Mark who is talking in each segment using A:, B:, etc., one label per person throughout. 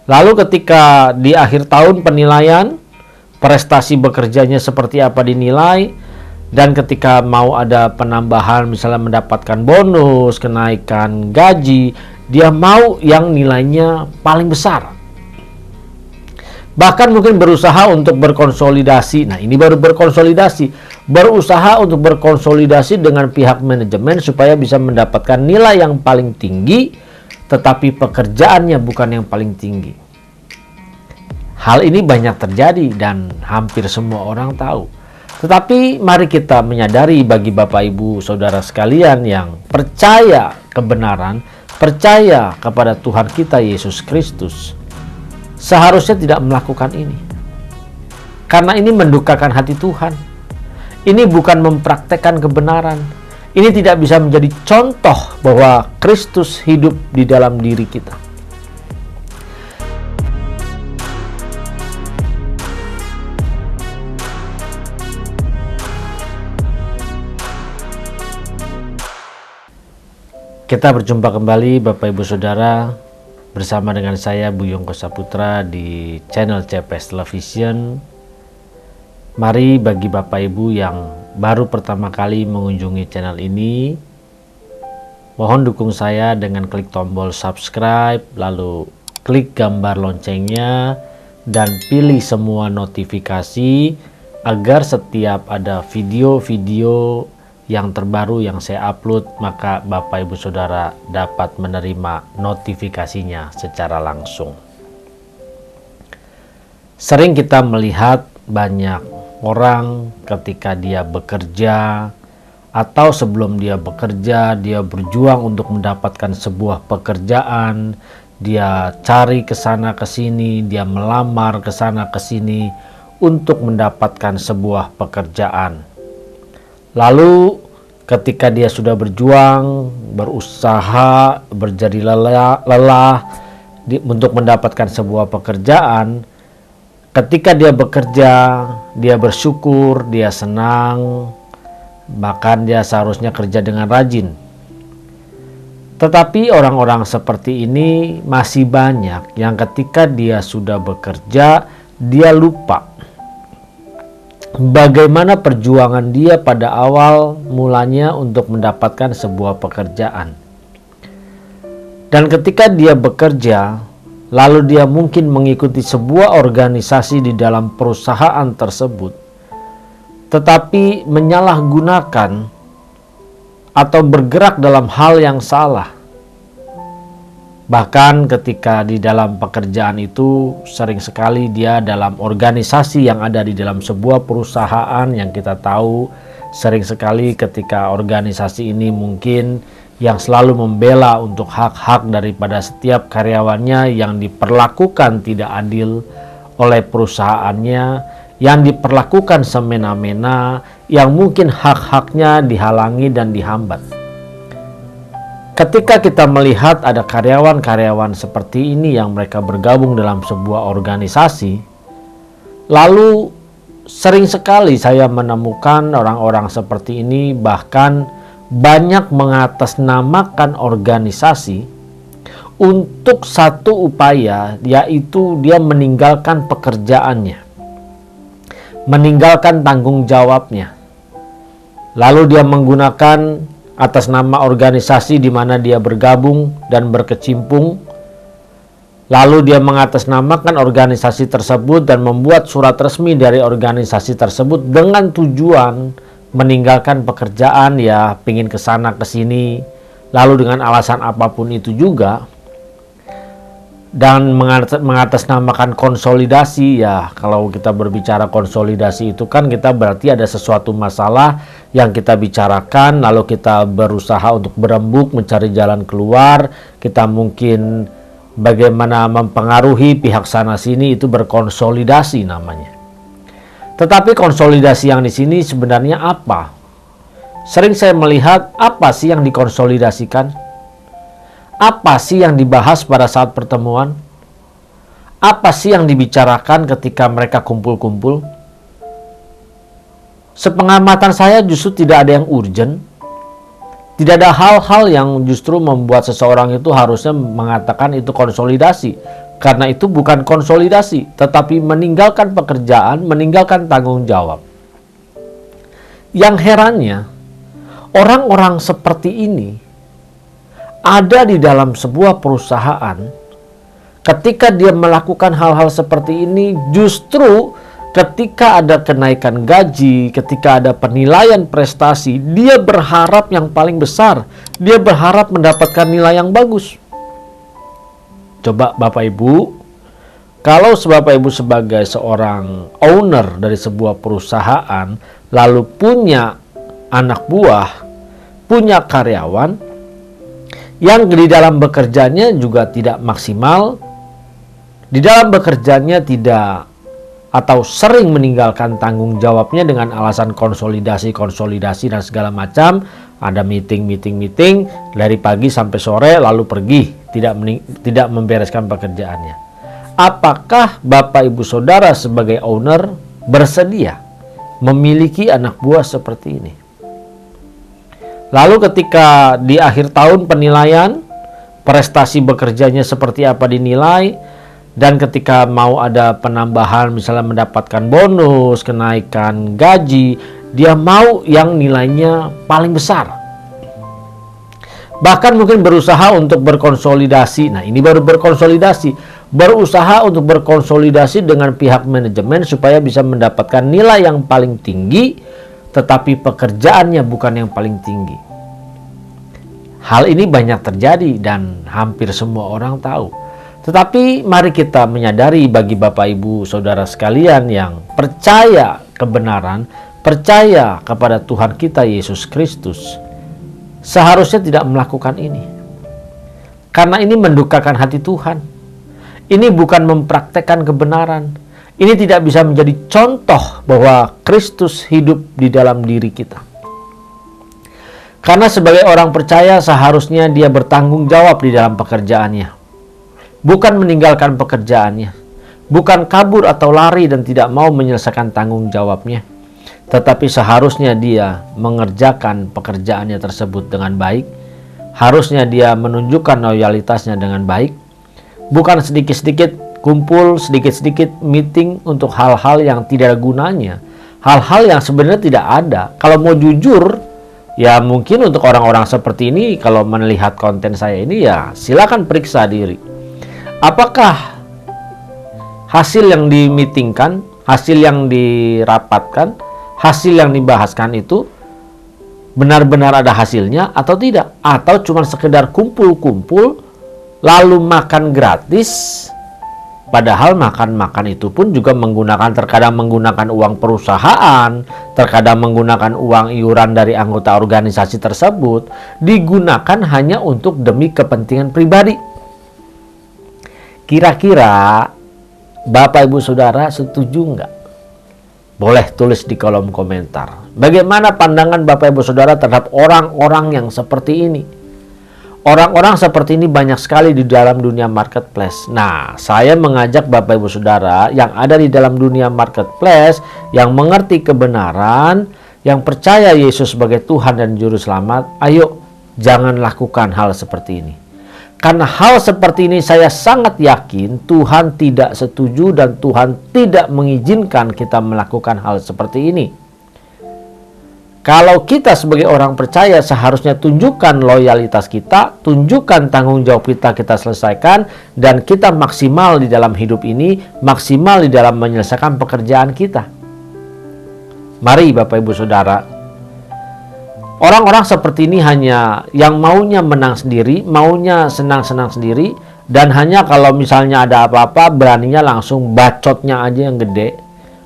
A: Lalu ketika di akhir tahun penilaian, prestasi bekerjanya seperti apa dinilai, dan ketika mau ada penambahan misalnya mendapatkan bonus, kenaikan gaji, dia mau yang nilainya paling besar. Bahkan mungkin berusaha untuk berkonsolidasi. Nah, ini baru berkonsolidasi. Berusaha untuk berkonsolidasi dengan pihak manajemen supaya bisa mendapatkan nilai yang paling tinggi, tetapi pekerjaannya bukan yang paling tinggi. Hal ini banyak terjadi dan hampir semua orang tahu. Tetapi mari kita menyadari bagi Bapak Ibu Saudara sekalian yang percaya kebenaran, percaya kepada Tuhan kita Yesus Kristus, seharusnya tidak melakukan ini. Karena ini mendukakan hati Tuhan. Ini bukan mempraktekkan kebenaran. Ini tidak bisa menjadi contoh bahwa Kristus hidup di dalam diri kita. Kita berjumpa kembali Bapak Ibu Saudara bersama dengan saya Buyung Kosaputra di channel CPS Television. Mari bagi Bapak Ibu yang baru pertama kali mengunjungi channel ini, mohon dukung saya dengan klik tombol subscribe, lalu klik gambar loncengnya dan pilih semua notifikasi agar setiap ada video-video yang terbaru yang saya upload, maka Bapak Ibu Saudara dapat menerima notifikasinya secara langsung. Sering kita melihat banyak orang ketika dia bekerja atau sebelum dia bekerja, dia berjuang untuk mendapatkan sebuah pekerjaan, dia cari ke sana ke sini, dia melamar ke sana ke sini untuk mendapatkan sebuah pekerjaan. Lalu ketika dia sudah berjuang, berusaha, berjadi lelah untuk mendapatkan sebuah pekerjaan, ketika dia bekerja, dia bersyukur, dia senang, bahkan dia seharusnya kerja dengan rajin. Tetapi orang-orang seperti ini masih banyak yang ketika dia sudah bekerja, dia lupa bagaimana perjuangan dia pada awal mulanya untuk mendapatkan sebuah pekerjaan. Dan ketika dia bekerja, lalu dia mungkin mengikuti sebuah organisasi di dalam perusahaan tersebut, tetapi menyalahgunakan atau bergerak dalam hal yang salah. Bahkan ketika di dalam pekerjaan itu sering sekali dia dalam organisasi yang ada di dalam sebuah perusahaan yang kita tahu sering sekali ketika organisasi ini mungkin yang selalu membela untuk hak-hak daripada setiap karyawannya yang diperlakukan tidak adil oleh perusahaannya, yang diperlakukan semena-mena, yang mungkin hak-haknya dihalangi dan dihambat. Ketika kita melihat ada karyawan-karyawan seperti ini yang mereka bergabung dalam sebuah organisasi, lalu sering sekali saya menemukan orang-orang seperti ini bahkan banyak mengatasnamakan organisasi untuk satu upaya, yaitu dia meninggalkan pekerjaannya, meninggalkan tanggung jawabnya. Lalu dia menggunakan atas nama organisasi di mana dia bergabung dan berkecimpung. Lalu dia mengatasnamakan organisasi tersebut dan membuat surat resmi dari organisasi tersebut dengan tujuan meninggalkan pekerjaan, ya pingin kesana kesini, lalu dengan alasan apapun itu juga. Dan mengatasnamakan konsolidasi, ya kalau kita berbicara konsolidasi itu kan kita berarti ada sesuatu masalah yang kita bicarakan, lalu kita berusaha untuk berembuk mencari jalan keluar, kita mungkin bagaimana mempengaruhi pihak sana sini, itu berkonsolidasi namanya. Tetapi konsolidasi yang di sini sebenarnya apa? Sering saya melihat apa sih yang dikonsolidasikan? Apa sih yang dibahas pada saat pertemuan? Apa sih yang dibicarakan ketika mereka kumpul-kumpul? Sepengamatan saya justru tidak ada yang urgent. Tidak ada hal-hal yang justru membuat seseorang itu harusnya mengatakan itu konsolidasi. Karena itu bukan konsolidasi, tetapi meninggalkan pekerjaan, meninggalkan tanggung jawab. Yang herannya, orang-orang seperti ini ada di dalam sebuah perusahaan. Ketika dia melakukan hal-hal seperti ini, justru ketika ada kenaikan gaji, ketika ada penilaian prestasi, dia berharap yang paling besar. Dia berharap mendapatkan nilai yang bagus. Coba Bapak Ibu, kalau Bapak Ibu sebagai seorang owner dari sebuah perusahaan, lalu punya anak buah, punya karyawan, yang di dalam bekerjanya juga tidak maksimal, di dalam bekerjanya tidak atau sering meninggalkan tanggung jawabnya dengan alasan konsolidasi dan segala macam, ada meeting dari pagi sampai sore lalu pergi, tidak membereskan pekerjaannya. Apakah Bapak Ibu Saudara sebagai owner bersedia memiliki anak buah seperti ini? Lalu ketika di akhir tahun penilaian, prestasi bekerjanya seperti apa dinilai, dan ketika mau ada penambahan misalnya mendapatkan bonus, kenaikan gaji, dia mau yang nilainya paling besar. Bahkan mungkin berusaha untuk berkonsolidasi. Nah, ini baru berkonsolidasi. Berusaha untuk berkonsolidasi dengan pihak manajemen supaya bisa mendapatkan nilai yang paling tinggi, tetapi pekerjaannya bukan yang paling tinggi. Hal ini banyak terjadi dan hampir semua orang tahu. Tetapi mari kita menyadari bagi Bapak Ibu Saudara sekalian yang percaya kebenaran, percaya kepada Tuhan kita Yesus Kristus, seharusnya tidak melakukan ini. Karena ini mendukakan hati Tuhan. Ini bukan mempraktekkan kebenaran. Ini tidak bisa menjadi contoh bahwa Kristus hidup di dalam diri kita. Karena sebagai orang percaya seharusnya dia bertanggung jawab di dalam pekerjaannya. Bukan meninggalkan pekerjaannya. Bukan kabur atau lari dan tidak mau menyelesaikan tanggung jawabnya. Tetapi seharusnya dia mengerjakan pekerjaannya tersebut dengan baik. Harusnya dia menunjukkan loyalitasnya dengan baik. Bukan sedikit-sedikit kumpul, sedikit-sedikit meeting untuk hal-hal yang tidak ada gunanya. Hal-hal yang sebenarnya tidak ada. Kalau mau jujur, ya mungkin untuk orang-orang seperti ini, kalau melihat konten saya ini, ya silakan periksa diri. Apakah hasil yang di-meetingkan, hasil yang dirapatkan, hasil yang dibahaskan itu benar-benar ada hasilnya atau tidak? Atau cuma sekedar kumpul-kumpul lalu makan gratis, padahal makan-makan itu pun juga terkadang menggunakan uang perusahaan, terkadang menggunakan uang iuran dari anggota organisasi tersebut, digunakan hanya untuk demi kepentingan pribadi. Kira-kira Bapak Ibu Saudara setuju nggak? Boleh tulis di kolom komentar. Bagaimana pandangan Bapak Ibu Saudara terhadap orang-orang yang seperti ini? Orang-orang seperti ini banyak sekali di dalam dunia marketplace. Nah, saya mengajak Bapak Ibu Saudara yang ada di dalam dunia marketplace, yang mengerti kebenaran, yang percaya Yesus sebagai Tuhan dan Juru Selamat, ayo jangan lakukan hal seperti ini. Karena hal seperti ini saya sangat yakin Tuhan tidak setuju dan Tuhan tidak mengizinkan kita melakukan hal seperti ini. Kalau kita sebagai orang percaya seharusnya tunjukkan loyalitas kita, tunjukkan tanggung jawab kita selesaikan, dan kita maksimal di dalam hidup ini, maksimal di dalam menyelesaikan pekerjaan kita. Mari Bapak Ibu Saudara, orang-orang seperti ini hanya yang maunya menang sendiri, maunya senang-senang sendiri, dan hanya kalau misalnya ada apa-apa beraninya langsung bacotnya aja yang gede,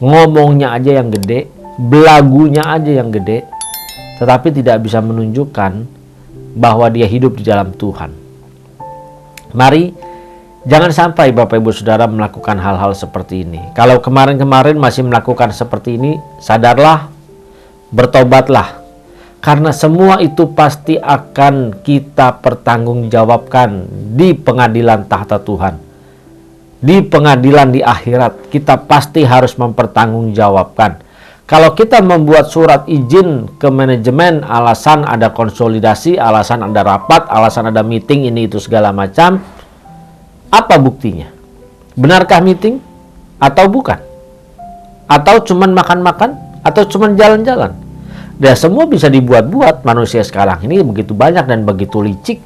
A: ngomongnya aja yang gede, belagunya aja yang gede, tetapi tidak bisa menunjukkan bahwa dia hidup di dalam Tuhan. Mari jangan sampai Bapak Ibu Saudara melakukan hal-hal seperti ini. Kalau kemarin-kemarin masih melakukan seperti ini, sadarlah, bertobatlah, karena semua itu pasti akan kita pertanggungjawabkan di pengadilan tahta Tuhan. Di pengadilan di akhirat kita pasti harus mempertanggungjawabkan. Kalau kita membuat surat izin ke manajemen, alasan ada konsolidasi, alasan ada rapat, alasan ada meeting, ini itu segala macam, apa buktinya? Benarkah meeting atau bukan? Atau cuman makan-makan? Atau cuman jalan-jalan? Dan semua bisa dibuat-buat. Manusia sekarang ini begitu banyak dan begitu licik.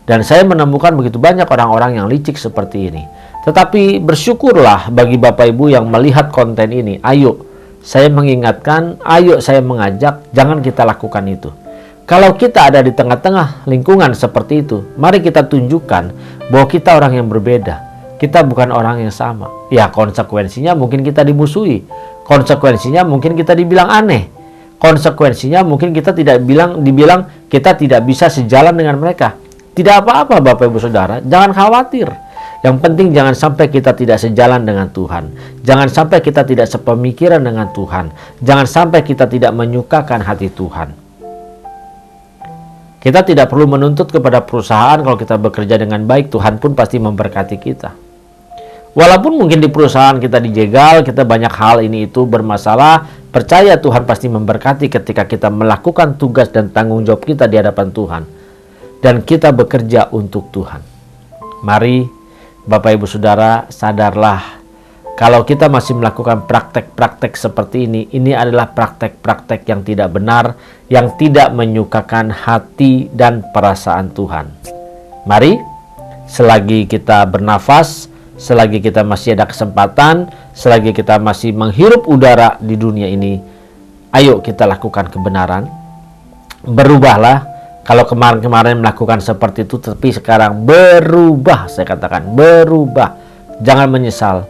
A: Dan saya menemukan begitu banyak orang-orang yang licik seperti ini. Tetapi bersyukurlah bagi Bapak Ibu yang melihat konten ini. Ayo, saya mengingatkan, ayo saya mengajak, jangan kita lakukan itu. Kalau kita ada di tengah-tengah lingkungan seperti itu, mari kita tunjukkan bahwa kita orang yang berbeda. Kita bukan orang yang sama. Ya, konsekuensinya mungkin kita dimusuhi. Konsekuensinya mungkin kita dibilang aneh. Konsekuensinya mungkin kita dibilang kita tidak bisa sejalan dengan mereka. Tidak apa-apa Bapak Ibu Saudara, jangan khawatir. Yang penting jangan sampai kita tidak sejalan dengan Tuhan. Jangan sampai kita tidak sepemikiran dengan Tuhan. Jangan sampai kita tidak menyukakan hati Tuhan. Kita tidak perlu menuntut kepada perusahaan kalau kita bekerja dengan baik, Tuhan pun pasti memberkati kita. Walaupun mungkin di perusahaan kita dijegal, kita banyak hal ini itu bermasalah, percaya Tuhan pasti memberkati ketika kita melakukan tugas dan tanggung jawab kita di hadapan Tuhan. Dan kita bekerja untuk Tuhan. Mari Bapak Ibu Saudara, sadarlah kalau kita masih melakukan praktek-praktek seperti ini adalah praktek-praktek yang tidak benar, yang tidak menyukakan hati dan perasaan Tuhan. Mari, selagi kita bernafas, selagi kita masih ada kesempatan, selagi kita masih menghirup udara di dunia ini, ayo kita lakukan kebenaran. Berubahlah. Kalau kemarin-kemarin melakukan seperti itu, tapi sekarang berubah, saya katakan berubah. Jangan menyesal.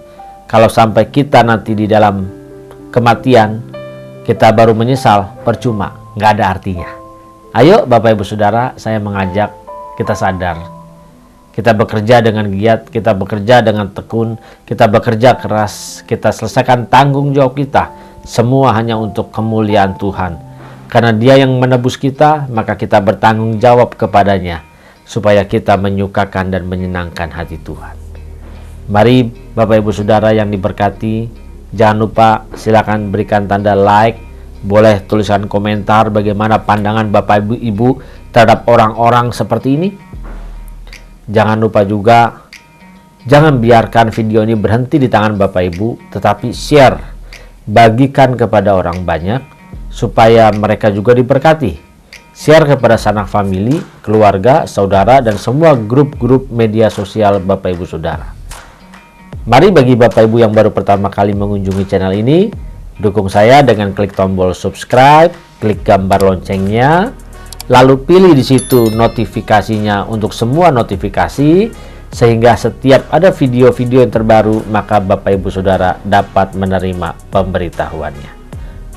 A: Kalau sampai kita nanti di dalam kematian, kita baru menyesal, percuma, nggak ada artinya. Ayo Bapak Ibu Saudara, saya mengajak kita sadar. Kita bekerja dengan giat, kita bekerja dengan tekun, kita bekerja keras, kita selesaikan tanggung jawab kita. Semua hanya untuk kemuliaan Tuhan. Karena Dia yang menebus kita, maka kita bertanggung jawab kepadanya, supaya kita menyukakan dan menyenangkan hati Tuhan. Mari Bapak Ibu Saudara yang diberkati, jangan lupa silakan berikan tanda like, boleh tuliskan komentar bagaimana pandangan Bapak Ibu terhadap orang-orang seperti ini. Jangan lupa juga, jangan biarkan video ini berhenti di tangan Bapak Ibu, tetapi share, bagikan kepada orang banyak, supaya mereka juga diberkati. Share kepada sanak famili, keluarga, saudara, dan semua grup-grup media sosial Bapak Ibu Saudara. Mari bagi Bapak Ibu yang baru pertama kali mengunjungi channel ini, dukung saya dengan klik tombol subscribe, klik gambar loncengnya, lalu pilih di situ notifikasinya untuk semua notifikasi, sehingga setiap ada video-video yang terbaru, maka Bapak Ibu Saudara dapat menerima pemberitahuannya.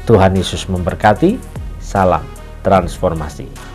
A: Tuhan Yesus memberkati. Salam transformasi.